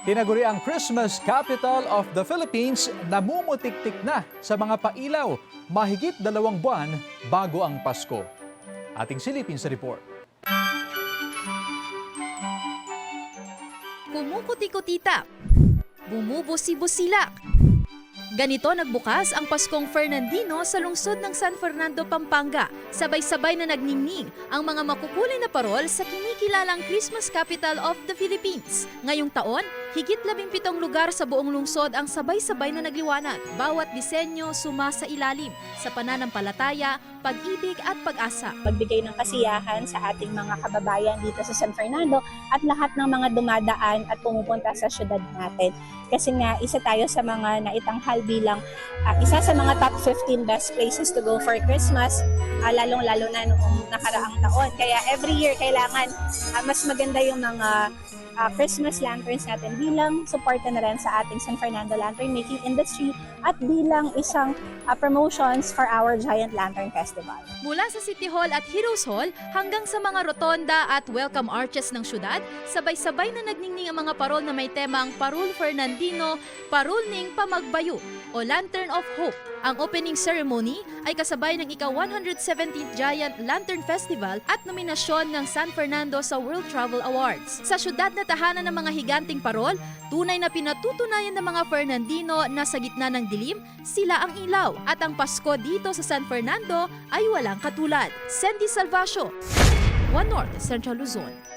Tinaguri ang Christmas capital of the Philippines namumutik-tik na sa mga pailaw mahigit 2 buwan bago ang Pasko. Ating silipin sa report. Kumukuti-kutita, bumubusi-busilak. Ganito nagbukas ang Paskong Fernandino sa lungsod ng San Fernando, Pampanga. Sabay-sabay na nagningning ang mga makukulay na parol sa kinikilalang Christmas capital of the Philippines. Ngayong taon, higit 17 lugar sa buong lungsod ang sabay-sabay na nagliwanag. Bawat disenyo sumasa ilalim sa pananampalataya, pag-ibig at pag-asa. Magbigay ng kasiyahan sa ating mga kababayan dito sa San Fernando at lahat ng mga dumadaan at pumupunta sa syudad natin. Kasi nga isa tayo sa mga naitanghal bilang isa sa mga top 15 best places to go for Christmas, lalong-lalo na noong nakaraang taon. Kaya every year kailangan mas maganda yung mga Christmas lanterns natin bilang suporta na rin sa ating San Fernando lantern making industry at bilang isang promotions for our Giant Lantern Festival. Mula sa City Hall at Heroes Hall hanggang sa mga rotonda at welcome arches ng syudad, sabay-sabay na nagningning ang mga parol na may temang Parol Fernandino, Parol ning Pamagbayo o Lantern of Hope. Ang opening ceremony ay kasabay ng ika-117th Giant Lantern Festival at nominasyon ng San Fernando sa World Travel Awards. Sa syudad na tahanan ng mga higanting parol, tunay na pinatutunayan ng mga Fernandino na sa gitna ng dilim, sila ang ilaw. At ang Pasko dito sa San Fernando ay walang katulad. Sandy Salvacio, One North, Central Luzon.